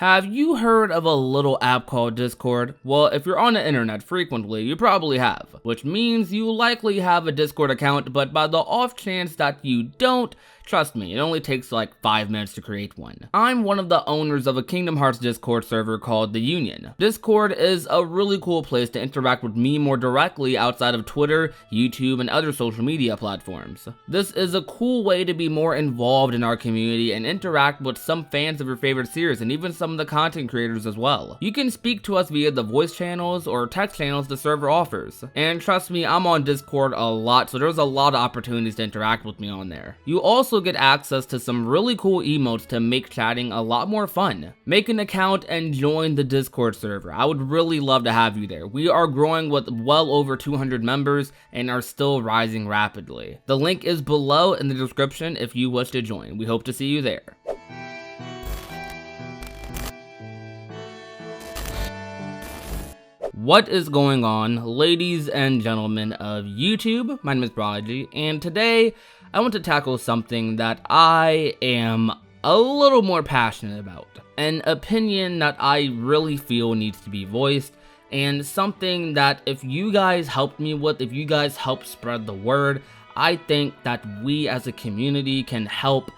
Have you heard of a little app called Discord? Well, if you're on the internet frequently, you probably have, which means you likely have a Discord account, but by the off chance that you don't, trust me, it only takes like 5 minutes to create one. I'm one of the owners of a Kingdom Hearts Discord server called The Union. Discord is a really cool place to interact with me more directly outside of Twitter, YouTube, and other social media platforms. This is a cool way to be more involved in our community and interact with some fans of your favorite series and even some of the content creators as well. You can speak to us via the voice channels or text channels the server offers. And trust me, I'm on Discord a lot, so there's a lot of opportunities to interact with me on there. You also get access to some really cool emotes to make chatting a lot more fun. Make an account and join the Discord server. I would really love to have you there. We are growing with well over 200 members and are still rising rapidly. The link is below in the description if you wish to join. We hope to see you there. What is going on, ladies and gentlemen of YouTube? My name is Prodigy, and today I want to tackle something that I am a little more passionate about. An opinion that I really feel needs to be voiced, and something that if you guys helped me with, if you guys help spread the word, I think that we as a community can help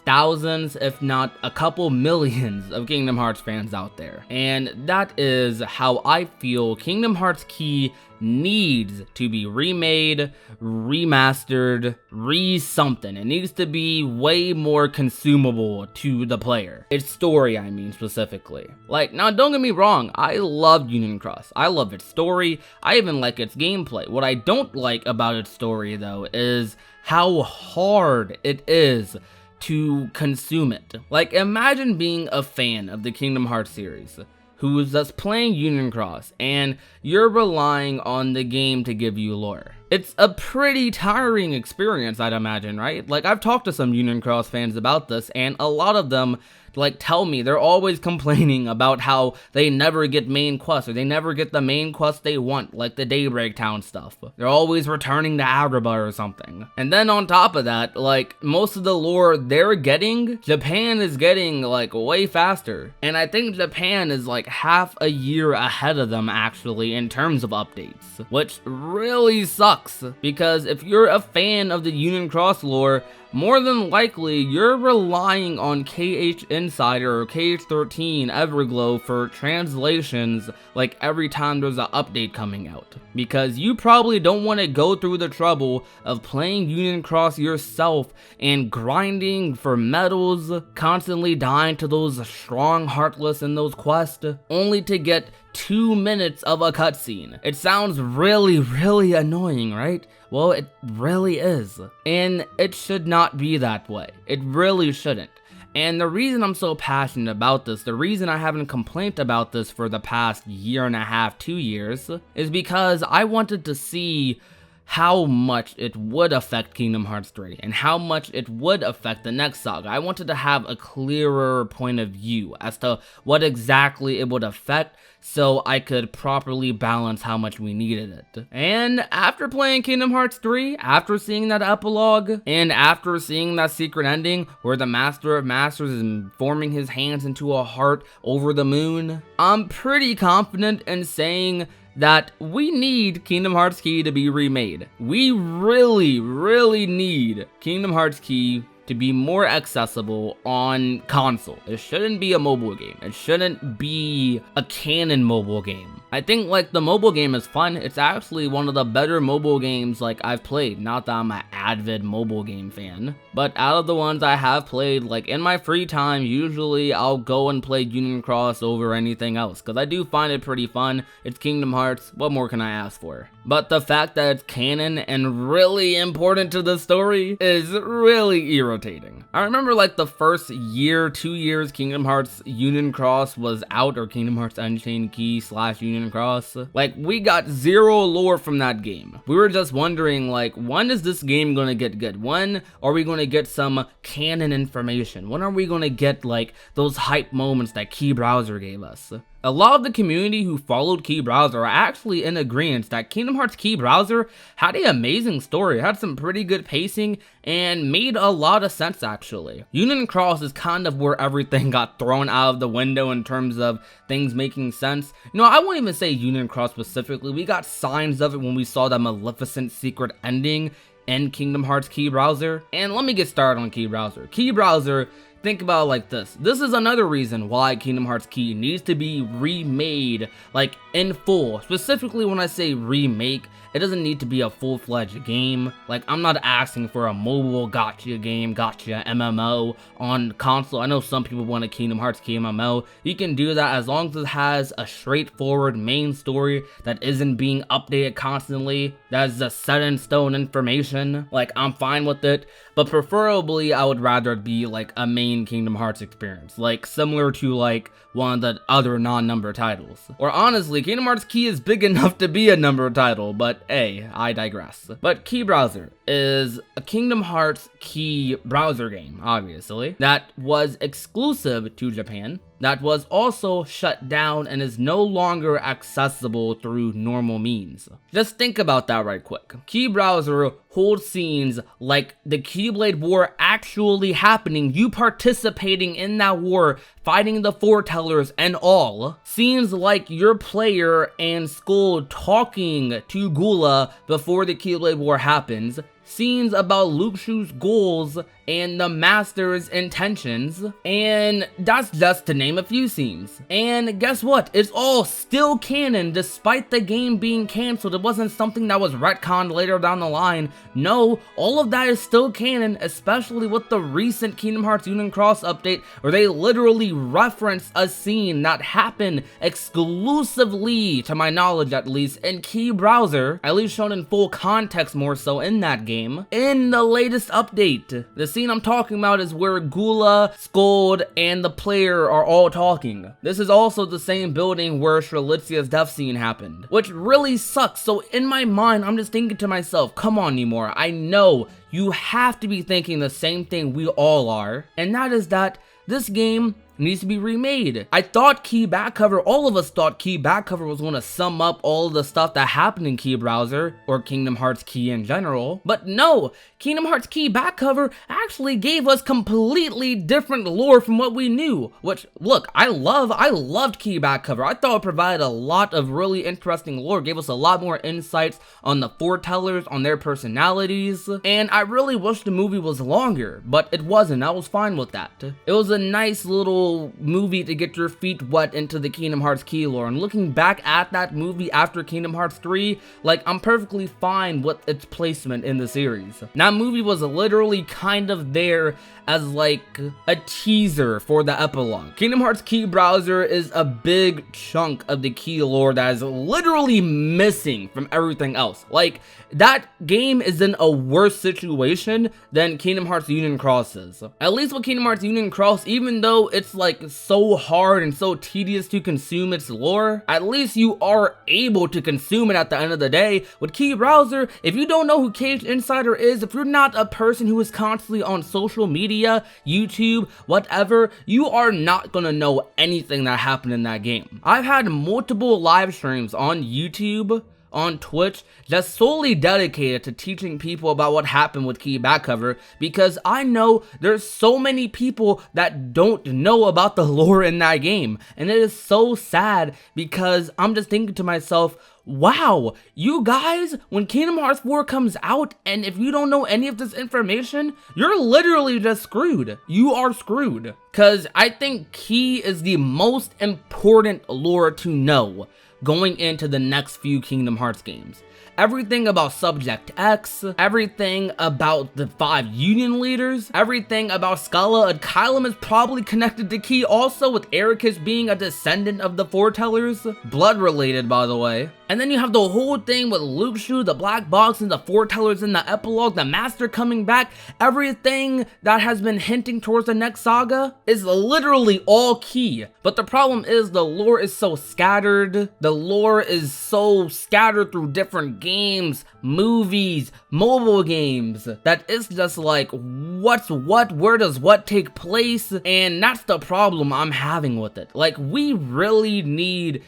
thousands, if not a couple millions of Kingdom Hearts fans out there. And that is how I feel Kingdom Hearts Key needs to be remade, remastered, re-something. It needs to be way more consumable to the player. Its story, I mean, specifically. Like, now don't get me wrong, I love Union Cross. I love its story. I even like its gameplay. What I don't like about its story, though, is how hard it is to consume it. Like, imagine being a fan of the Kingdom Hearts series who is just playing Union Cross and you're relying on the game to give you lore. It's a pretty tiring experience, I'd imagine, right? Like, I've talked to some Union Cross fans about this, and a lot of them like tell me they're always complaining about how they never get main quests, or they never get the main quest they want, like the Daybreak Town stuff. They're always returning to Agrabah or something. And then on top of that, like, most of the lore they're getting, Japan is getting like way faster. And I think Japan is like half a year ahead of them actually in terms of updates, which really sucks, because if you're a fan of the Union Cross lore, more than likely, you're relying on KH Insider or KH13 Everglow for translations like every time there's an update coming out. Because you probably don't want to go through the trouble of playing Union Cross yourself and grinding for medals, constantly dying to those strong Heartless in those quests, only to get 2 minutes of a cutscene. It sounds really, really annoying, right? Well, it really is. And it should not be that way. It really shouldn't. And the reason I'm so passionate about this, the reason I haven't complained about this for the past year and a half, 2 years, is because I wanted to see how much it would affect Kingdom Hearts 3 and how much it would affect the next saga. I wanted to have a clearer point of view as to what exactly it would affect, so I could properly balance how much we needed it. And after playing Kingdom Hearts 3, after seeing that epilogue, and after seeing that secret ending where the Master of Masters is forming his hands into a heart over the moon, I'm pretty confident in saying that we need Kingdom Hearts Key to be remade. We really, really need Kingdom Hearts Key to be more accessible on console. It shouldn't be a mobile game. It shouldn't be a canon mobile game. I think like the mobile game is fun. It's actually one of the better mobile games like I've played. Not that I'm an avid mobile game fan, but out of the ones I have played, like in my free time, usually I'll go and play Union Cross over anything else, because I do find it pretty fun. It's Kingdom Hearts. What more can I ask for? But the fact that it's canon and really important to the story is really irritating. I remember like the first year, 2 years Kingdom Hearts Union Cross was out, or Kingdom Hearts Unchained Key / Union Cross. Like, we got zero lore from that game. We were just wondering, like, when is this game gonna get good? When are we gonna get some canon information? When are we gonna get like those hype moments that Key Browser gave us? A lot of the community who followed Key Browser are actually in agreement that Kingdom Hearts Key Browser had an amazing story, had some pretty good pacing, and made a lot of sense actually. Union Cross is kind of where everything got thrown out of the window in terms of things making sense. You know, I won't even say Union Cross specifically, we got signs of it when we saw that Maleficent secret ending in Kingdom Hearts Key Browser. And let me get started on Key Browser. Key Browser, think about it like this. This is another reason why Kingdom Hearts Key needs to be remade, like in full. Specifically when I say remake, it doesn't need to be a full-fledged game. Like, I'm not asking for a mobile gotcha game, gotcha MMO on console. I know some people want a Kingdom Hearts Key MMO. You can do that as long as it has a straightforward main story that isn't being updated constantly. That's just set in stone information. Like, I'm fine with it. But preferably, I would rather it be like a main Kingdom Hearts experience. Like, similar to like one of the other non-number titles. Or honestly, Kingdom Hearts Key is big enough to be a number title, but hey, I digress. But Key Browser is a Kingdom Hearts Key browser game, obviously, that was exclusive to Japan, that was also shut down and is no longer accessible through normal means. Just think about that right quick. Key Browser holds scenes like the Keyblade War actually happening, you participating in that war, fighting the foretellers and all. Scenes like your player and Skull talking to Gula before the Keyblade War happens. Scenes about Luke Shu's goals and the Master's intentions, and that's just to name a few scenes. And guess what? It's all still canon despite the game being cancelled. It wasn't something that was retconned later down the line. No, all of that is still canon, especially with the recent Kingdom Hearts Union Cross update where they literally reference a scene that happened exclusively, to my knowledge at least, in Key Browser, at least shown in full context more so in that game, in the latest update. The scene I'm talking about is where Gula, Scold, and the player are all talking. This is also the same building where Shrelitzia's death scene happened, which really sucks. So in my mind, I'm just thinking to myself, come on Nemore, I know you have to be thinking the same thing we all are, and that is that this game needs to be remade. I thought Key Back Cover, all of us thought Key Back Cover was going to sum up all of the stuff that happened in Key Browser, or Kingdom Hearts Key in general, but no, Kingdom Hearts Key Back Cover actually gave us completely different lore from what we knew, which, look, I loved Key Back Cover. I thought it provided a lot of really interesting lore, gave us a lot more insights on the foretellers, on their personalities, and I really wish the movie was longer, but it wasn't. I was fine with that. It was a nice little movie to get your feet wet into the Kingdom Hearts Key lore, and looking back at that movie after Kingdom Hearts 3, like, I'm perfectly fine with its placement in the series. That movie was literally kind of there as like a teaser for the epilogue. Kingdom Hearts Key Browser is a big chunk of the Key lore that is literally missing from everything else. Like, that game is in a worse situation than Kingdom Hearts Union Cross is. At least with Kingdom Hearts Union Cross, even though it's like so hard and so tedious to consume its lore, at least you are able to consume it at the end of the day. With Key Browser, if you don't know who KH Insider is, if you're not a person who is constantly on social media, YouTube, whatever, you are not gonna know anything that happened in that game. I've had multiple live streams on YouTube, on Twitch, just solely dedicated to teaching people about what happened with Key Back Cover, because I know there's so many people that don't know about the lore in that game, and it is so sad because I'm just thinking to myself, wow, you guys, when Kingdom Hearts 4 comes out, and if you don't know any of this information, you're literally just screwed. You are screwed. Because I think Key is the most important lore to know going into the next few Kingdom Hearts games. Everything about Subject X, everything about the 5 Union leaders, everything about Scala and Kylum is probably connected to Key also, with Ericus being a descendant of the foretellers. Blood related, by the way. And then you have the whole thing with Luxu, the black box, and the foretellers in the epilogue, the master coming back. Everything that has been hinting towards the next saga is literally all key. But the problem is the lore is so scattered. The lore is so scattered through different games, movies, mobile games, that it's just like, what's what, where does what take place? And that's the problem I'm having with it. Like, we really need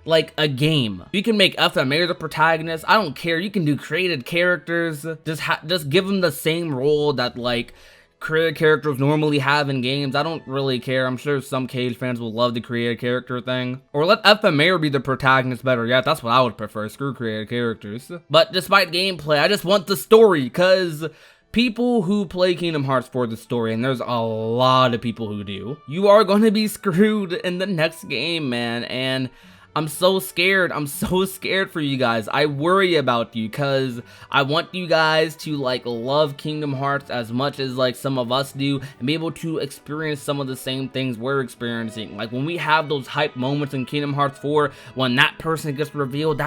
like a game. You can make FMA the protagonist. I don't care. You can do created characters. Just give them the same role that like created characters normally have in games. I don't really care. I'm sure some Cage fans will love the created character thing. Or let FMA be the protagonist better yet. That's what I would prefer. Screw created characters. But despite gameplay, I just want the story, because people who play Kingdom Hearts for the story, and there's a lot of people who do, you are going to be screwed in the next game, man. And I'm so scared. I'm so scared for you guys. I worry about you because I want you guys to like love Kingdom Hearts as much as like some of us do, and be able to experience some of the same things we're experiencing. Like when we have those hype moments in Kingdom Hearts 4, when that person gets revealed,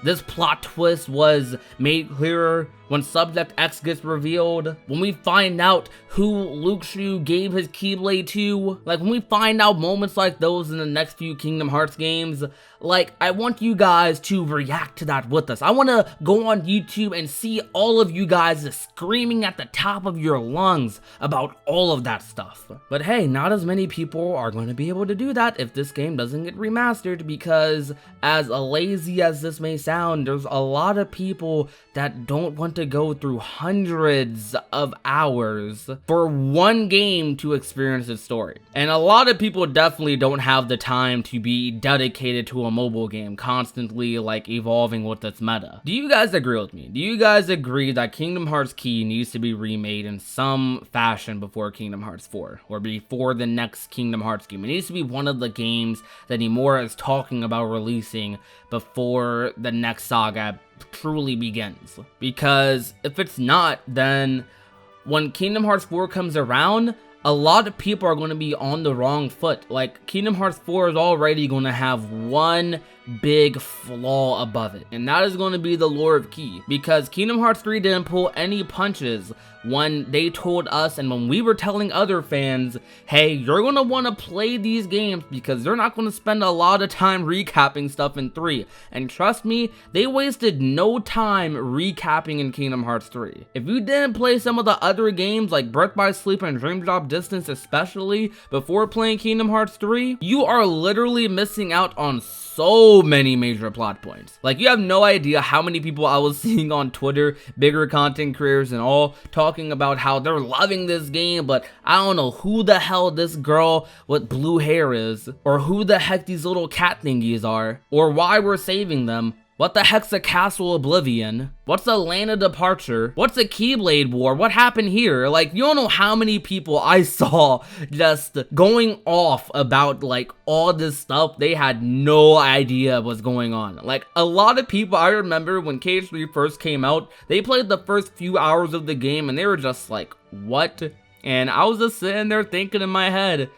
this plot twist was made clearer. When Subject X gets revealed, when we find out who Luxu gave his Keyblade to, like when we find out moments like those in the next few Kingdom Hearts games, like I want you guys to react to that with us. I want to go on YouTube and see all of you guys screaming at the top of your lungs about all of that stuff. But hey, not as many people are going to be able to do that if this game doesn't get remastered, because as lazy as this may sound, there's a lot of people that don't want to go through hundreds of hours for one game to experience its story. And a lot of people definitely don't have the time to be dedicated to a mobile game, constantly like evolving with its meta. Do you guys agree with me? Do you guys agree that Kingdom Hearts Key needs to be remade in some fashion before Kingdom Hearts 4, or before the next Kingdom Hearts game? It needs to be one of the games that Nomura is talking about releasing before the next saga truly begins. Because if it's not, then when Kingdom Hearts 4 comes around, a lot of people are going to be on the wrong foot. Like, Kingdom Hearts 4 is already going to have one big flaw above it, and that is going to be the lore of Key. Because Kingdom Hearts 3 didn't pull any punches when they told us, and when we were telling other fans, hey, you're going to want to play these games because they're not going to spend a lot of time recapping stuff in 3. And trust me, they wasted no time recapping in Kingdom Hearts 3. If you didn't play some of the other games like Birth by Sleep and Dream Drop Distance especially before playing Kingdom Hearts 3, you are literally missing out on so many major plot points. Like, you have no idea how many people I was seeing on Twitter, bigger content creators and all, talking about how they're loving this game, but I don't know who the hell this girl with blue hair is, or who the heck these little cat thingies are, or why we're saving them. What the heck's a Castle Oblivion? What's a Land of Departure? What's a Keyblade War? What happened here? Like, you don't know how many people I saw just going off about, like, all this stuff they had no idea was going on. Like, a lot of people, I remember when KH3 first came out, they played the first few hours of the game and they were just like, what? And I was just sitting there thinking in my head,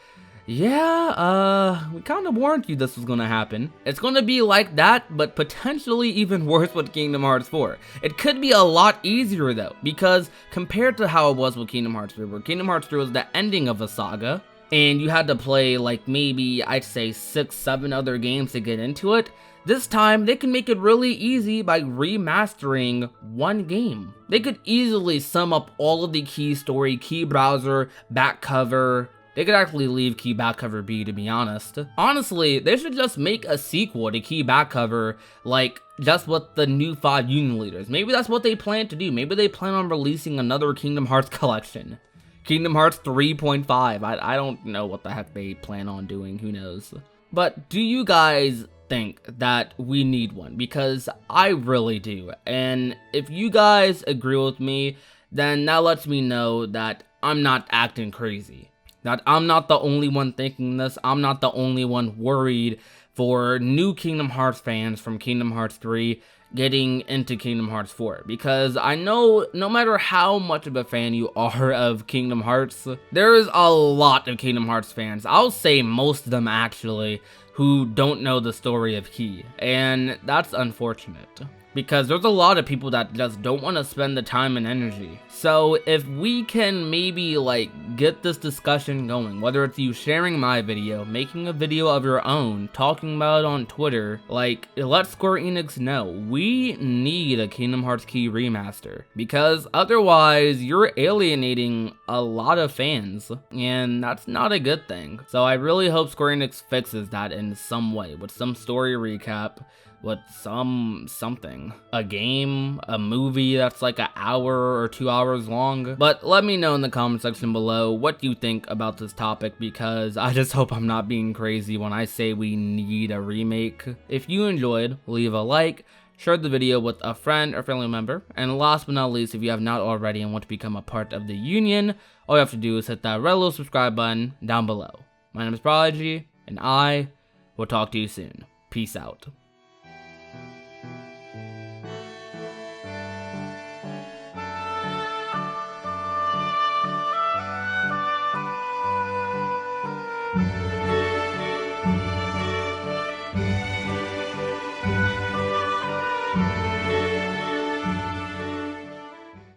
yeah, we kind of warned you this was gonna happen. It's gonna be like that, but potentially even worse with Kingdom Hearts 4. It could be a lot easier though, because compared to how it was with Kingdom Hearts 3, where Kingdom Hearts 3 was the ending of a saga, and you had to play like maybe, I'd say 6-7 other games to get into it, this time they can make it really easy by remastering one game. They could easily sum up all of the key story, key browser, back cover. They could actually leave Key Back Cover be, to be honest. Honestly, they should just make a sequel to Key Back Cover, like, just with the new 5 Union Leaders. Maybe that's what they plan to do. Maybe they plan on releasing another Kingdom Hearts collection. Kingdom Hearts 3.5. I don't know what the heck they plan on doing. Who knows? But do you guys think that we need one? Because I really do. And if you guys agree with me, then that lets me know that I'm not acting crazy. That I'm not the only one thinking this. I'm not the only one worried for new Kingdom Hearts fans from Kingdom Hearts 3 getting into Kingdom Hearts 4, because I know no matter how much of a fan you are of Kingdom Hearts, there is a lot of Kingdom Hearts fans, I'll say most of them actually, who don't know the story of Key, and that's unfortunate. Because there's a lot of people that just don't want to spend the time and energy. So if we can maybe like get this discussion going, whether it's you sharing my video, making a video of your own, talking about it on Twitter, like let Square Enix know we need a Kingdom Hearts Key remaster. Because otherwise you're alienating a lot of fans, and that's not a good thing. So I really hope Square Enix fixes that in some way, with some story recap, with something. A game, a movie that's like an hour or 2 hours long. But let me know in the comment section below what you think about this topic, because I just hope I'm not being crazy when I say we need a remake. If you enjoyed, leave a like, share the video with a friend or family member, and last but not least, if you have not already and want to become a part of the union, all you have to do is hit that red little subscribe button down below. My name is Prodigy, and I will talk to you soon. Peace out.